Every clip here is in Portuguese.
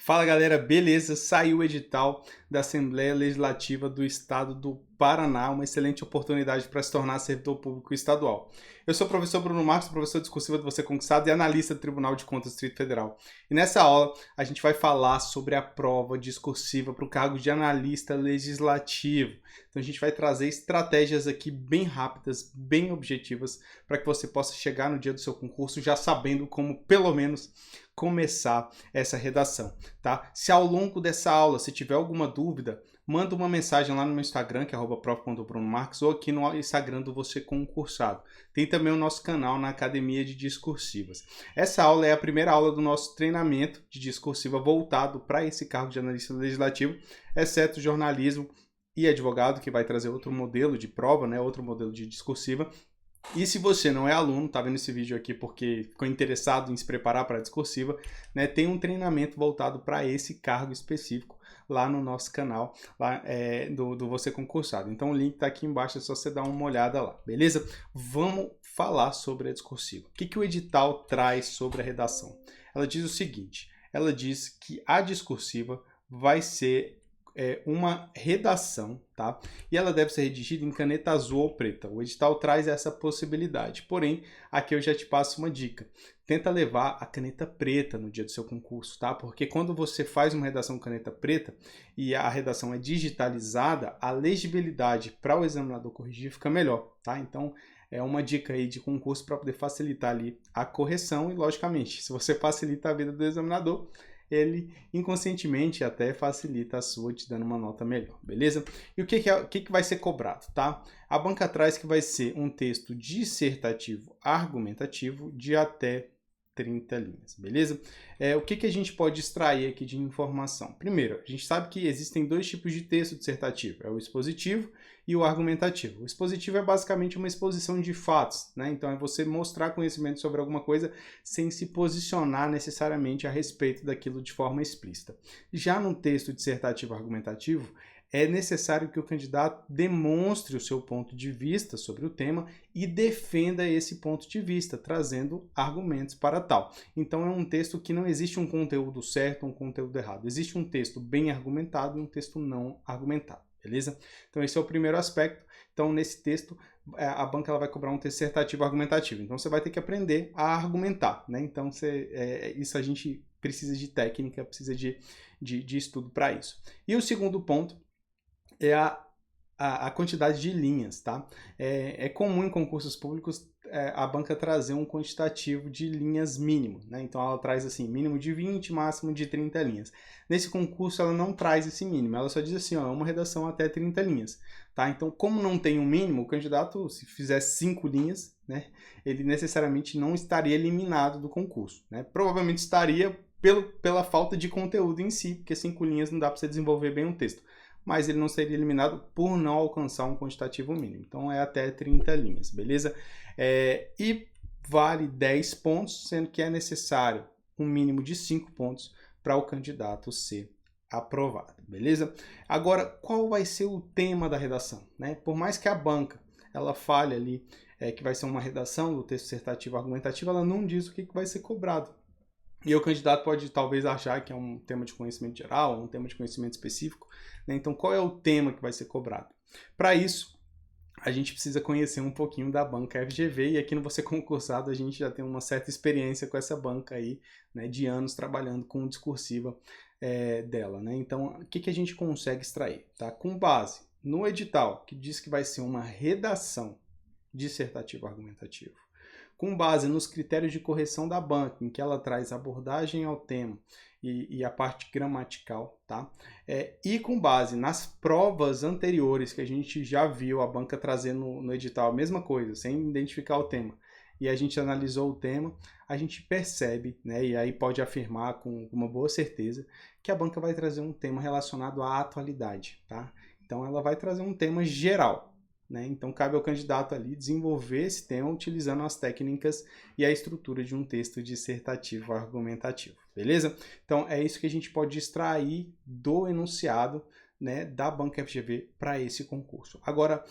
Fala galera, beleza? Saiu o edital da Assembleia Legislativa do Estado do Paraná, uma excelente oportunidade para se tornar servidor público estadual. Eu sou o professor Bruno Marcos, professor discursivo do Você Conquistado e analista do Tribunal de Contas do Distrito Federal. E nessa aula a gente vai falar sobre a prova discursiva para o cargo de analista legislativo. Então a gente vai trazer estratégias aqui bem rápidas, bem objetivas, para que você possa chegar no dia do seu concurso já sabendo como, pelo menos, começar essa redação, tá? Se ao longo dessa aula você tiver alguma dúvida, manda uma mensagem lá no meu Instagram, que é @prof.brunomarques, ou aqui no Instagram do Você Concursado. Tem também o nosso canal na Academia de Discursivas. Essa aula é a primeira aula do nosso treinamento de discursiva voltado para esse cargo de analista legislativo, exceto jornalismo e advogado, que vai trazer outro modelo de prova, né? Outro modelo de discursiva. E se você não é aluno, tá vendo esse vídeo aqui porque ficou interessado em se preparar para a discursiva, né, tem um treinamento voltado para esse cargo específico lá no nosso canal lá, do Você Concursado. Então o link está aqui embaixo, é só você dar uma olhada lá, beleza? Vamos falar sobre a discursiva. O que o edital traz sobre a redação? Ela diz o seguinte, ela diz que a discursiva vai ser uma redação, tá? E ela deve ser redigida em caneta azul ou preta. O edital traz essa possibilidade. Porém, aqui eu já te passo uma dica. Tenta levar a caneta preta no dia do seu concurso, tá? Porque quando você faz uma redação com caneta preta e a redação é digitalizada, a legibilidade para o examinador corrigir fica melhor, tá? Então, é uma dica aí de concurso para poder facilitar ali a correção e, logicamente, se você facilita a vida do examinador, ele inconscientemente até facilita a sua, te dando uma nota melhor, beleza? E o que vai ser cobrado, tá? A banca traz que vai ser um texto dissertativo argumentativo de até 30 linhas, beleza? O que a gente pode extrair aqui de informação? Primeiro, a gente sabe que existem dois tipos de texto dissertativo, é o expositivo e o argumentativo. O expositivo é basicamente uma exposição de fatos, né? Então é você mostrar conhecimento sobre alguma coisa sem se posicionar necessariamente a respeito daquilo de forma explícita. Já no texto dissertativo argumentativo, é necessário que o candidato demonstre o seu ponto de vista sobre o tema e defenda esse ponto de vista, trazendo argumentos para tal. Então é um texto que não existe um conteúdo certo ou um conteúdo errado. Existe um texto bem argumentado e um texto não argumentado, beleza? Então esse é o primeiro aspecto. Então nesse texto a banca ela vai cobrar um texto dissertativo argumentativo. Então você vai ter que aprender a argumentar, né? Então isso a gente precisa de técnica, precisa de estudo para isso. E o segundo ponto é a quantidade de linhas, tá? É comum em concursos públicos a banca trazer um quantitativo de linhas mínimo, né? Então ela traz assim, mínimo de 20, máximo de 30 linhas. Nesse concurso ela não traz esse mínimo, ela só diz assim, ó, uma redação até 30 linhas, tá? Então como não tem um mínimo, o candidato, se fizer 5 linhas, né, ele necessariamente não estaria eliminado do concurso, né? Provavelmente estaria pela falta de conteúdo em si, porque 5 linhas não dá para você desenvolver bem um texto, mas ele não seria eliminado por não alcançar um quantitativo mínimo. Então é até 30 linhas, beleza? E vale 10 pontos, sendo que é necessário um mínimo de 5 pontos para o candidato ser aprovado, beleza? Agora, qual vai ser o tema da redação, né? Por mais que a banca ela fale ali que vai ser uma redação do texto dissertativo argumentativo, ela não diz o que vai ser cobrado. E o candidato pode talvez achar que é um tema de conhecimento geral, um tema de conhecimento específico, né? Então qual é o tema que vai ser cobrado? Para isso, a gente precisa conhecer um pouquinho da banca FGV, e aqui no Você Concursado a gente já tem uma certa experiência com essa banca aí, né, de anos trabalhando com discursiva dela, né? Então o que a gente consegue extrair? Tá? Com base no edital, que diz que vai ser uma redação dissertativa argumentativa, com base nos critérios de correção da banca, em que ela traz abordagem ao tema e a parte gramatical, tá? E com base nas provas anteriores que a gente já viu a banca trazer no edital, a mesma coisa, sem identificar o tema, e a gente analisou o tema, a gente percebe, né, e aí pode afirmar com uma boa certeza, que a banca vai trazer um tema relacionado à atualidade, tá? Então ela vai trazer um tema geral, né? Então cabe ao candidato ali desenvolver esse tema utilizando as técnicas e a estrutura de um texto dissertativo argumentativo, beleza? Então é isso que a gente pode extrair do enunciado né, da Banca FGV para esse concurso. Agora,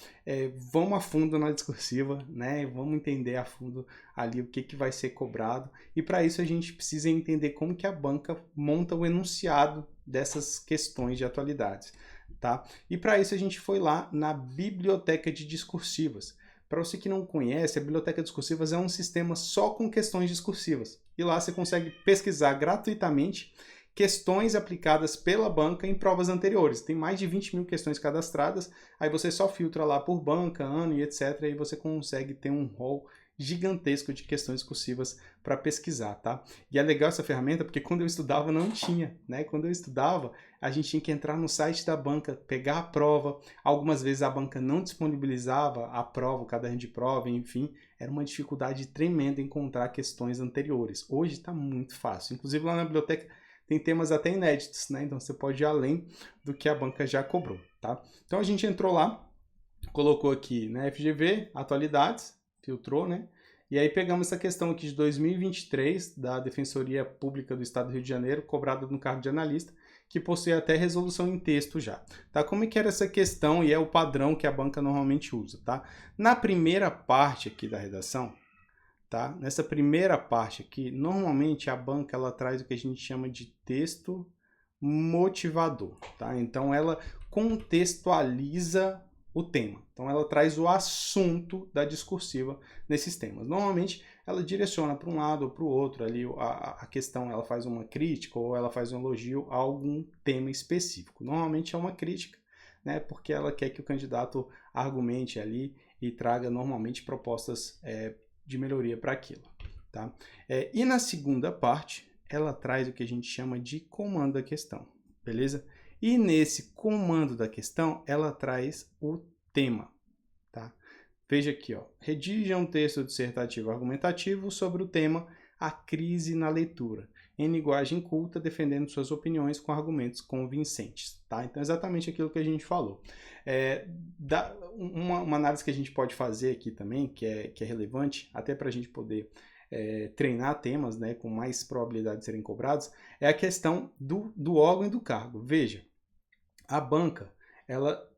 vamos a fundo na discursiva, né, vamos entender a fundo ali o que vai ser cobrado, e para isso a gente precisa entender como que a banca monta o enunciado dessas questões de atualidades, tá? E para isso a gente foi lá na Biblioteca de Discursivas. Para você que não conhece, a Biblioteca de Discursivas é um sistema só com questões discursivas, e lá você consegue pesquisar gratuitamente questões aplicadas pela banca em provas anteriores. Tem mais de 20 mil questões cadastradas, aí você só filtra lá por banca, ano e etc. E você consegue ter um rol gigantesco de questões discursivas para pesquisar, tá? E é legal essa ferramenta porque quando eu estudava não tinha, né? Quando eu estudava, a gente tinha que entrar no site da banca, pegar a prova, algumas vezes a banca não disponibilizava a prova, o caderno de prova, enfim, era uma dificuldade tremenda encontrar questões anteriores. Hoje está muito fácil, inclusive lá na biblioteca tem temas até inéditos, né? Então você pode ir além do que a banca já cobrou, tá? Então a gente entrou lá, colocou aqui, né, FGV, atualidades, filtrou, né? E aí pegamos essa questão aqui de 2023 da Defensoria Pública do Estado do Rio de Janeiro, cobrada no cargo de analista, que possui até resolução em texto já, tá? Como é que era essa questão e é o padrão que a banca normalmente usa, tá? Na primeira parte aqui da redação, tá? Nessa primeira parte aqui, normalmente a banca ela traz o que a gente chama de texto motivador, tá? Então ela contextualiza o tema. Então ela traz o assunto da discursiva nesses temas. Normalmente ela direciona para um lado ou para o outro ali a questão, ela faz uma crítica ou ela faz um elogio a algum tema específico. Normalmente é uma crítica, né? Porque ela quer que o candidato argumente ali e traga normalmente propostas de melhoria para aquilo, tá? E na segunda parte, ela traz o que a gente chama de comando da questão, beleza? E nesse comando da questão, ela traz o tema, tá? Veja aqui, ó. Redija um texto dissertativo argumentativo sobre o tema A Crise na Leitura, em linguagem culta, defendendo suas opiniões com argumentos convincentes, tá? Então, exatamente aquilo que a gente falou. Uma análise que a gente pode fazer aqui também, que é relevante, até para a gente poder treinar temas, né, com mais probabilidade de serem cobrados, é a questão do órgão e do cargo. Veja, a banca, ela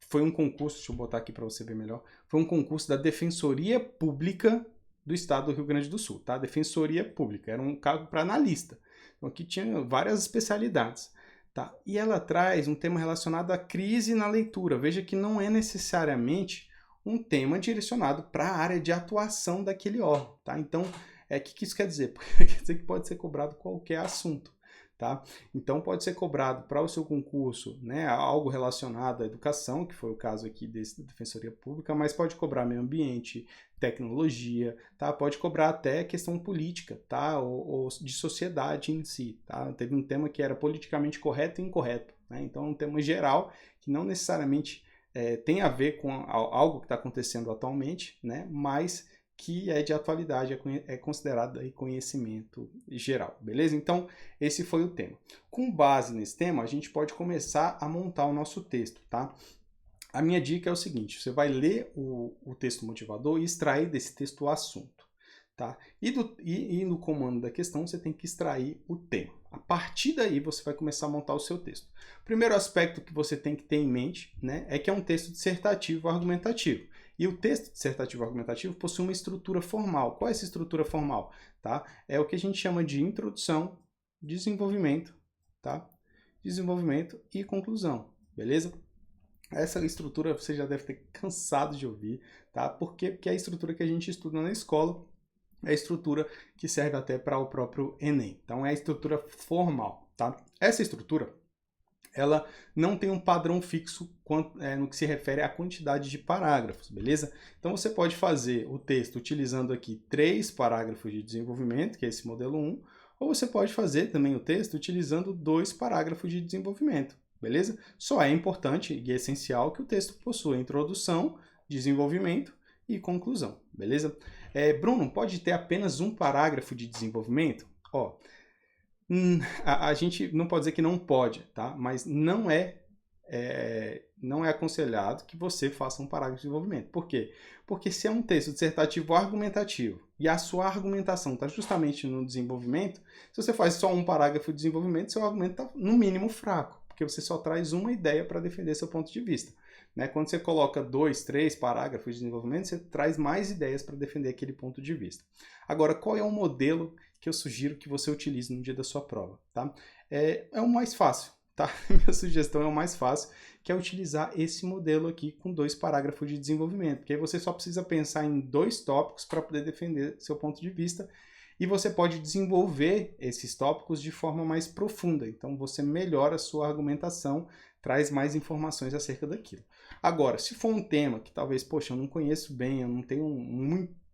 foi um concurso, deixa eu botar aqui para você ver melhor, foi um concurso da Defensoria Pública do Estado do Rio Grande do Sul, tá? Defensoria Pública, era um cargo para analista. Então aqui tinha várias especialidades, tá? E ela traz um tema relacionado à crise na leitura. Veja que não é necessariamente um tema direcionado para a área de atuação daquele órgão, tá? Então, o que isso quer dizer? Quer dizer que pode ser cobrado qualquer assunto, tá? Então pode ser cobrado para o seu concurso, né, algo relacionado à educação, que foi o caso aqui da Defensoria Pública, mas pode cobrar meio ambiente, tecnologia, tá? Pode cobrar até questão política, tá? Ou de sociedade em si, tá? Teve um tema que era politicamente correto e incorreto, né? Então é um tema geral que não necessariamente tem a ver com algo que está acontecendo atualmente, né? Mas que é de atualidade, é considerado aí conhecimento geral, beleza? Então, esse foi o tema. Com base nesse tema, a gente pode começar a montar o nosso texto, tá? A minha dica é o seguinte, você vai ler o texto motivador e extrair desse texto o assunto, tá? E no comando da questão, você tem que extrair o tema. A partir daí, você vai começar a montar o seu texto. O primeiro aspecto que você tem que ter em mente, né, é que é um texto dissertativo argumentativo. E o texto dissertativo argumentativo possui uma estrutura formal. Qual é essa estrutura formal? Tá? É o que a gente chama de introdução, desenvolvimento, tá? Desenvolvimento e conclusão, beleza? Essa estrutura você já deve ter cansado de ouvir, tá? Porque é a estrutura que a gente estuda na escola, é a estrutura que serve até para o próprio Enem. Então é a estrutura formal, tá? Essa estrutura ela não tem um padrão fixo no que se refere à quantidade de parágrafos, beleza? Então você pode fazer o texto utilizando aqui 3 parágrafos de desenvolvimento, que é esse modelo 1, ou você pode fazer também o texto utilizando 2 parágrafos de desenvolvimento, beleza? Só é importante e é essencial que o texto possua introdução, desenvolvimento e conclusão, beleza? Bruno, pode ter apenas um parágrafo de desenvolvimento? Ó, a gente não pode dizer que não pode, tá? Mas não é aconselhado que você faça um parágrafo de desenvolvimento. Por quê? Porque se é um texto dissertativo argumentativo e a sua argumentação está justamente no desenvolvimento, se você faz só um parágrafo de desenvolvimento, seu argumento está no mínimo fraco. porque você só traz uma ideia para defender seu ponto de vista. Né? Quando você coloca 2, 3 parágrafos de desenvolvimento, você traz mais ideias para defender aquele ponto de vista. Agora, qual é o modelo que eu sugiro que você utilize no dia da sua prova? Tá? É o mais fácil. Tá? Minha sugestão é o mais fácil, que é utilizar esse modelo aqui com 2 parágrafos de desenvolvimento, porque aí você só precisa pensar em 2 tópicos para poder defender seu ponto de vista, e você pode desenvolver esses tópicos de forma mais profunda. Então você melhora a sua argumentação, traz mais informações acerca daquilo. Agora, se for um tema que talvez, poxa, eu não conheço bem, eu não tenho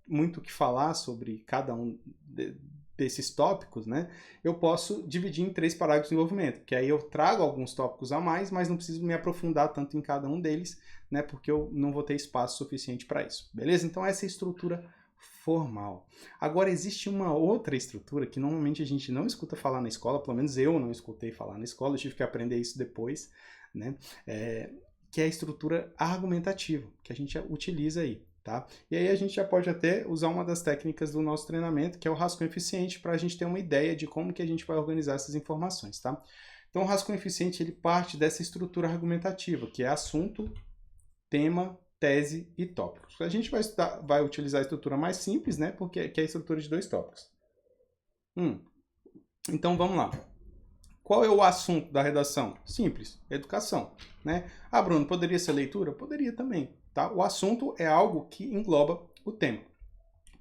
muito o que falar sobre cada um desses tópicos, né? Eu posso dividir em 3 parágrafos de desenvolvimento, que aí eu trago alguns tópicos a mais, mas não preciso me aprofundar tanto em cada um deles, né? Porque eu não vou ter espaço suficiente para isso, beleza? Então essa é a estrutura formal. Agora existe uma outra estrutura que normalmente a gente não escuta falar na escola, pelo menos eu não escutei falar na escola, eu tive que aprender isso depois, né? Que é a estrutura argumentativa, que a gente utiliza aí. Tá? E aí a gente já pode até usar uma das técnicas do nosso treinamento, que é o rascunho eficiente, para a gente ter uma ideia de como que a gente vai organizar essas informações. Tá? Então o rascunho eficiente ele parte dessa estrutura argumentativa, que é assunto, tema, tese e tópicos. A gente vai utilizar a estrutura mais simples, né? Porque que é a estrutura de 2 tópicos. Então vamos lá. Qual é o assunto da redação? Simples, educação. Né? Ah, Bruno, poderia ser leitura? Poderia também. Tá? O assunto é algo que engloba o tema.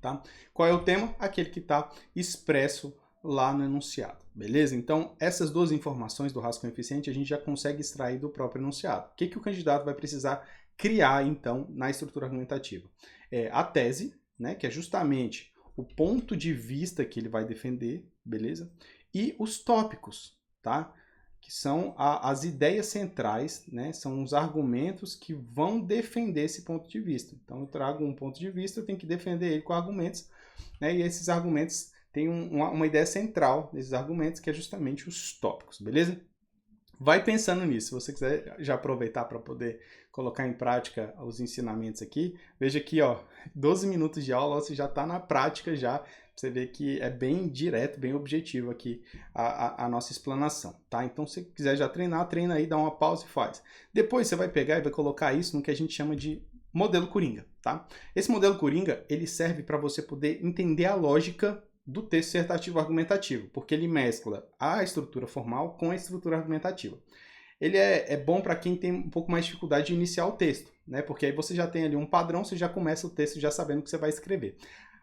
Tá? Qual é o tema? Aquele que está expresso lá no enunciado. Beleza? Então, essas 2 informações do rascunho eficiente a gente já consegue extrair do próprio enunciado. O que o candidato vai precisar criar, então, na estrutura argumentativa? A tese, né, que é justamente o ponto de vista que ele vai defender, beleza? E os tópicos, tá? Que são as ideias centrais, né? São os argumentos que vão defender esse ponto de vista. Então, eu trago um ponto de vista, eu tenho que defender ele com argumentos, né? E esses argumentos têm uma ideia central desses argumentos, que é justamente os tópicos, beleza? Vai pensando nisso. Se você quiser já aproveitar para poder colocar em prática os ensinamentos aqui, veja aqui, ó, 12 minutos de aula, você já está na prática já. Você vê que é bem direto, bem objetivo aqui a nossa explanação, tá? Então, se você quiser já treinar, treina aí, dá uma pausa e faz. Depois você vai pegar e vai colocar isso no que a gente chama de modelo Coringa, tá? Esse modelo Coringa, ele serve para você poder entender a lógica do texto dissertativo argumentativo, porque ele mescla a estrutura formal com a estrutura argumentativa. Ele é bom para quem tem um pouco mais de dificuldade de iniciar o texto, né? Porque aí você já tem ali um padrão, você já começa o texto já sabendo o que você vai escrever.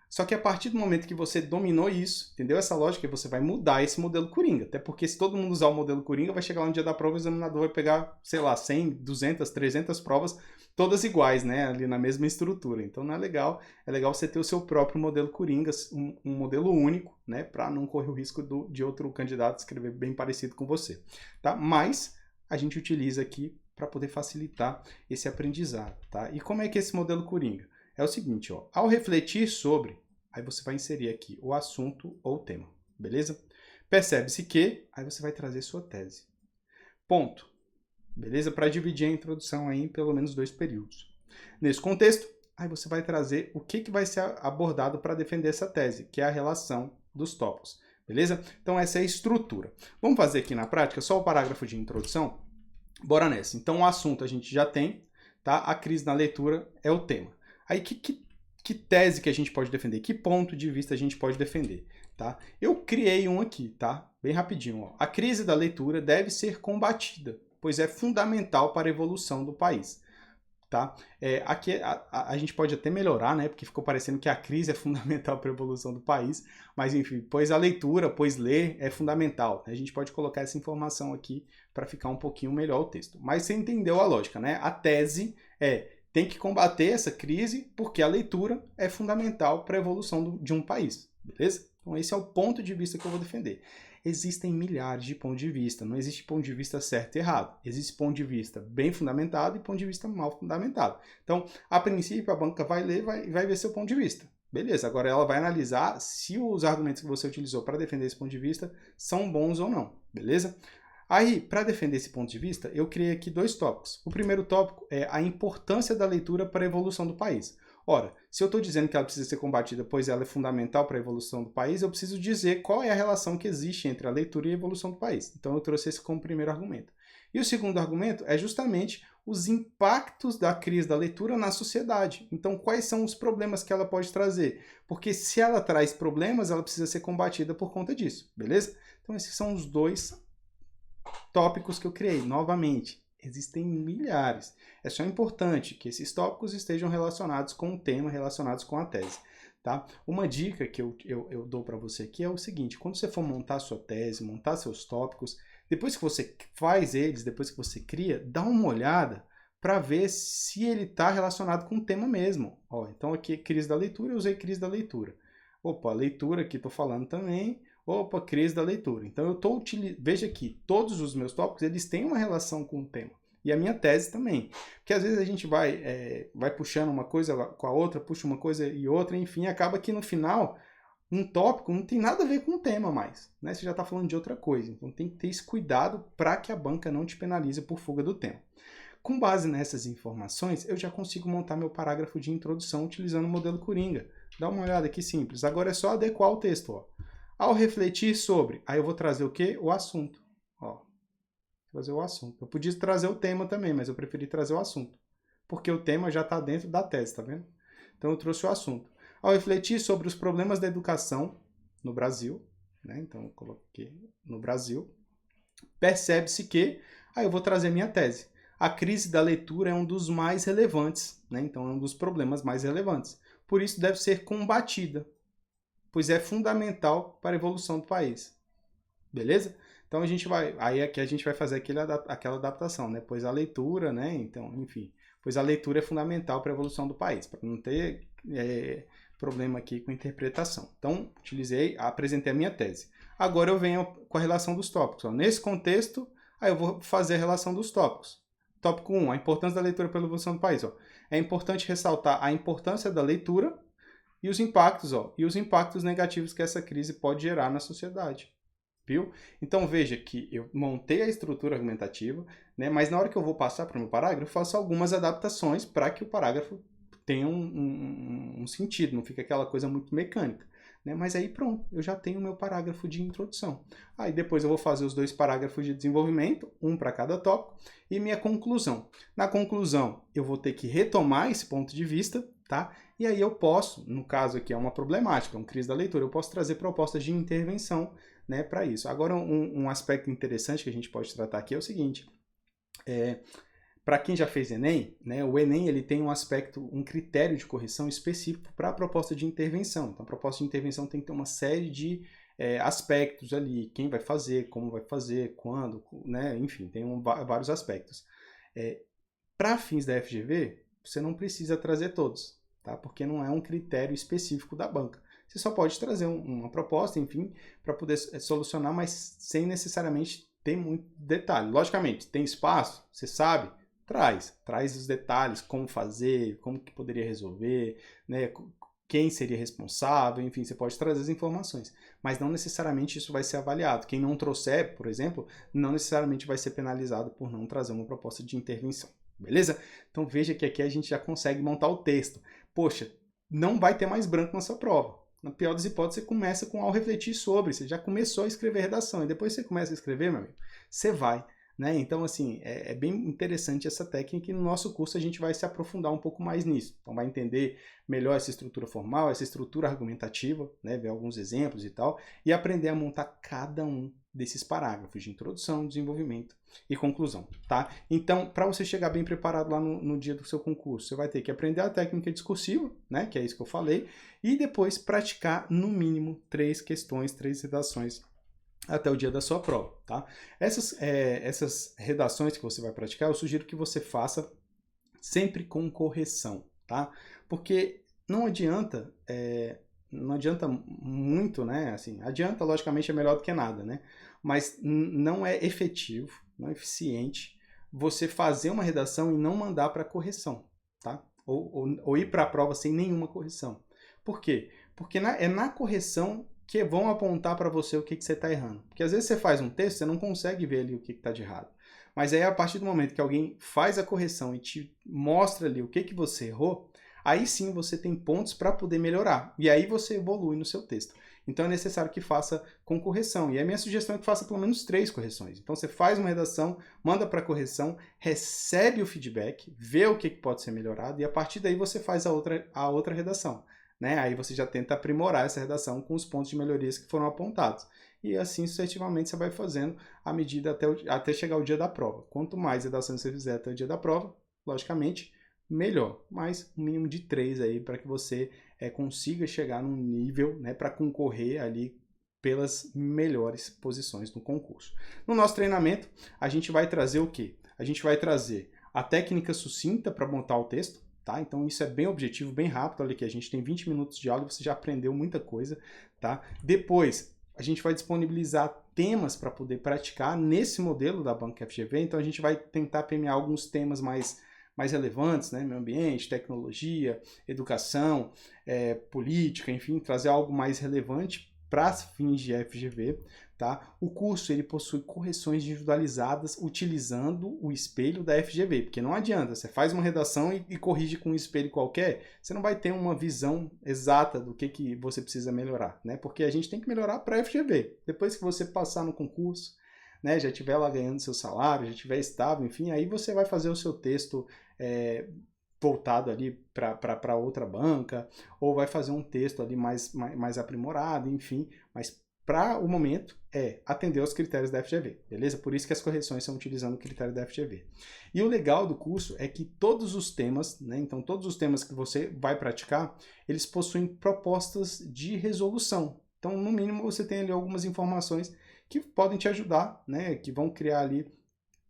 Só que a partir do momento que você dominou isso, entendeu essa lógica, você vai mudar esse modelo Coringa. Até porque se todo mundo usar o modelo Coringa, vai chegar lá no dia da prova, o examinador vai pegar, sei lá, 100, 200, 300 provas, todas iguais, né? Ali na mesma estrutura. Então não é legal. É legal você ter o seu próprio modelo Coringa, um modelo único, né? Para não correr o risco de outro candidato escrever bem parecido com você. Tá? Mas a gente utiliza aqui para poder facilitar esse aprendizado. Tá? E como é que é esse modelo Coringa? É o seguinte, ó, ao refletir sobre, aí você vai inserir aqui o assunto ou o tema, beleza? Percebe-se que, aí você vai trazer sua tese. Ponto. Beleza? Para dividir a introdução aí em pelo menos 2 períodos. Nesse contexto, aí você vai trazer o que vai ser abordado para defender essa tese, que é a relação dos tópicos. Beleza? Então essa é a estrutura. Vamos fazer aqui na prática só o parágrafo de introdução? Bora nessa. Então o assunto a gente já tem, tá? A crise na leitura é o tema. Aí, que tese que a gente pode defender? Que ponto de vista a gente pode defender? Tá? Eu criei um aqui, tá? Bem rapidinho. Ó. A crise da leitura deve ser combatida, pois é fundamental para a evolução do país. Tá? Aqui a gente pode até melhorar, né? Porque ficou parecendo que a crise é fundamental para a evolução do país. Mas, enfim, pois a leitura, pois ler é fundamental. A gente pode colocar essa informação aqui para ficar um pouquinho melhor o texto. Mas você entendeu a lógica, né? A tese tem que combater essa crise porque a leitura é fundamental para a evolução de um país, beleza? Então esse é o ponto de vista que eu vou defender. Existem milhares de pontos de vista, não existe ponto de vista certo e errado. Existe ponto de vista bem fundamentado e ponto de vista mal fundamentado. Então, a princípio, a banca vai ler e vai ver seu ponto de vista. Beleza, agora ela vai analisar se os argumentos que você utilizou para defender esse ponto de vista são bons ou não, beleza? Aí, para defender esse ponto de vista, eu criei aqui 2 tópicos. O primeiro tópico é a importância da leitura para a evolução do país. Ora, se eu estou dizendo que ela precisa ser combatida, pois ela é fundamental para a evolução do país, eu preciso dizer qual é a relação que existe entre a leitura e a evolução do país. Então, eu trouxe esse como primeiro argumento. E o segundo argumento é justamente os impactos da crise da leitura na sociedade. Então, quais são os problemas que ela pode trazer? Porque se ela traz problemas, ela precisa ser combatida por conta disso, beleza? Então, esses são os dois tópicos que eu criei. Novamente, existem milhares. É só importante que esses tópicos estejam relacionados com o tema, relacionados com a tese. Tá? Uma dica que eu dou para você aqui é o seguinte: quando você for montar sua tese, montar seus tópicos, depois que você faz eles, depois que você cria, dá uma olhada para ver se ele está relacionado com o tema mesmo. Ó, então aqui, crise da leitura, eu usei crise da leitura. Opa, leitura aqui estou falando também. Opa, crise da leitura. Então eu estou utilizando, veja aqui, todos os meus tópicos, eles têm uma relação com o tema. E a minha tese também. Porque às vezes a gente vai puxando uma coisa com a outra, puxa uma coisa e outra, enfim, acaba que no final um tópico não tem nada a ver com o tema mais. Né? Você já está falando de outra coisa. Então tem que ter esse cuidado para que a banca não te penalize por fuga do tema. Com base nessas informações, eu já consigo montar meu parágrafo de introdução utilizando o modelo Coringa. Dá uma olhada aqui simples. Agora é só adequar o texto. Ó. Ao refletir sobre, aí eu vou trazer o quê? O assunto. Ó. Trazer o assunto. Eu podia trazer o tema também, mas eu preferi trazer o assunto. Porque o tema já está dentro da tese, tá vendo? Então eu trouxe o assunto. Ao refletir sobre os problemas da educação no Brasil, né? Então eu coloquei no Brasil, percebe-se que, aí eu vou trazer minha tese. A crise da leitura é um dos mais relevantes, né? Então é um dos problemas mais relevantes. Por isso deve ser combatida, pois é fundamental para a evolução do país. Beleza? Então aí aqui a gente vai fazer aquela adaptação, né? Pois a leitura, né? Então, enfim, pois a leitura é fundamental para a evolução do país, para não ter problema aqui com interpretação. Então, apresentei a minha tese. Agora eu venho com a relação dos tópicos. Ó. Nesse contexto, aí eu vou fazer a relação dos tópicos. Tópico 1, a importância da leitura para a evolução do país. Ó. É importante ressaltar a importância da leitura e os impactos negativos que essa crise pode gerar na sociedade. Viu? Então veja que eu montei a estrutura argumentativa, né, mas na hora que eu vou passar para o meu parágrafo, eu faço algumas adaptações para que o parágrafo tenha um sentido, não fica aquela coisa muito mecânica. Né? Mas aí pronto, eu já tenho o meu parágrafo de introdução. Aí depois eu vou fazer os 2 parágrafos de desenvolvimento, um para cada tópico, e minha conclusão. Na conclusão, eu vou ter que retomar esse ponto de vista, tá? E aí eu posso, no caso aqui é uma problemática, uma crise da leitura, eu posso trazer propostas de intervenção, né, para isso. Agora, um aspecto interessante que a gente pode tratar aqui é o seguinte, para quem já fez Enem, né, o Enem ele tem um critério de correção específico para a proposta de intervenção. Então, a proposta de intervenção tem que ter uma série de aspectos ali, quem vai fazer, como vai fazer, quando, né, enfim, tem vários aspectos. Para fins da FGV, você não precisa trazer todos, tá? Porque não é um critério específico da banca. Você só pode trazer uma proposta, enfim, para poder solucionar, mas sem necessariamente ter muito detalhe. Logicamente, tem espaço, você sabe, traz os detalhes, como fazer, como que poderia resolver, né, quem seria responsável, enfim, você pode trazer as informações, mas não necessariamente isso vai ser avaliado. Quem não trouxer, por exemplo, não necessariamente vai ser penalizado por não trazer uma proposta de intervenção, beleza? Então veja que aqui a gente já consegue montar o texto. Poxa, não vai ter mais branco na sua prova. Na pior das hipóteses, você começa com ao refletir sobre, você já começou a escrever redação, e depois você começa a escrever, meu amigo, você vai. Né? Então, assim, é bem interessante essa técnica e no nosso curso a gente vai se aprofundar um pouco mais nisso. Então, vai entender melhor essa estrutura formal, essa estrutura argumentativa, né? Ver alguns exemplos e tal, e aprender a montar cada um desses parágrafos de introdução, desenvolvimento e conclusão, tá? Então, para você chegar bem preparado lá no dia do seu concurso, você vai ter que aprender a técnica discursiva, né? Que é isso que eu falei, e depois praticar no mínimo 3 questões, 3 redações até o dia da sua prova, tá? Essas redações que você vai praticar, eu sugiro que você faça sempre com correção, tá? Porque não adianta muito, né? Assim, adianta, logicamente, é melhor do que nada, né? Mas não é efetivo, não é eficiente você fazer uma redação e não mandar para correção, tá? Ou ir para a prova sem nenhuma correção. Por quê? Porque é na correção que vão apontar para você o que você está errando. Porque às vezes você faz um texto, você não consegue ver ali o que está de errado. Mas aí a partir do momento que alguém faz a correção e te mostra ali o que você errou, aí sim você tem pontos para poder melhorar. E aí você evolui no seu texto. Então é necessário que faça com correção. E a minha sugestão é que faça pelo menos 3 correções. Então você faz uma redação, manda para correção, recebe o feedback, vê o que pode ser melhorado e a partir daí você faz a outra redação. Né? Aí você já tenta aprimorar essa redação com os pontos de melhorias que foram apontados. E assim sucessivamente você vai fazendo à medida até chegar o dia da prova. Quanto mais redações você fizer até o dia da prova, logicamente, melhor. Mas um mínimo de 3 aí para que você consiga chegar num nível, né, para concorrer ali pelas melhores posições no concurso. No nosso treinamento, a gente vai trazer o quê? A gente vai trazer a técnica sucinta para montar o texto, tá? Então isso é bem objetivo, bem rápido. Olha aqui, a gente tem 20 minutos de aula e você já aprendeu muita coisa, tá? Depois, a gente vai disponibilizar temas para poder praticar nesse modelo da Banca FGV. Então a gente vai tentar premiar alguns temas mais relevantes, né? Meio ambiente, tecnologia, educação, política, enfim, trazer algo mais relevante para fins de FGV, tá? O curso ele possui correções individualizadas utilizando o espelho da FGV, porque não adianta, você faz uma redação e corrige com um espelho qualquer, você não vai ter uma visão exata do que você precisa melhorar, né? Porque a gente tem que melhorar para a FGV. Depois que você passar no concurso, né, já estiver lá ganhando seu salário, já estiver estável, enfim, aí você vai fazer o seu texto voltado ali para outra banca, ou vai fazer um texto ali mais aprimorado, enfim, mas para o momento atender aos critérios da FGV, beleza? Por isso que as correções são utilizando o critério da FGV. E o legal do curso é que todos os temas, né, então todos os temas que você vai praticar, eles possuem propostas de resolução. Então, no mínimo, você tem ali algumas informações que podem te ajudar, né, que vão criar ali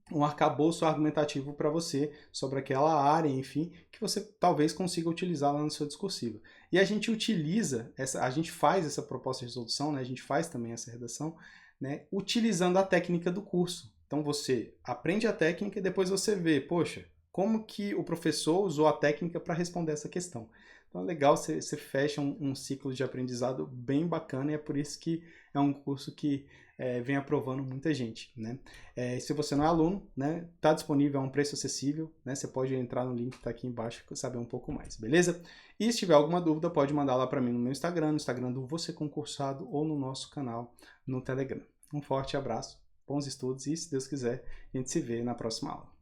um arcabouço argumentativo para você sobre aquela área, enfim, que você talvez consiga utilizar lá no seu discursivo. E a gente a gente faz essa proposta de resolução, né, a gente faz também essa redação, né, utilizando a técnica do curso. Então você aprende a técnica e depois você vê, poxa, como que o professor usou a técnica para responder essa questão. Então é legal, você fecha um ciclo de aprendizado bem bacana e é por isso que é um curso que vem aprovando muita gente, né? Se você não é aluno, né, tá disponível a um preço acessível, né? Você pode entrar no link que está aqui embaixo e saber um pouco mais, beleza? E se tiver alguma dúvida, pode mandar lá para mim no meu Instagram, no Instagram do Você Concursado ou no nosso canal no Telegram. Um forte abraço, bons estudos e, se Deus quiser, a gente se vê na próxima aula.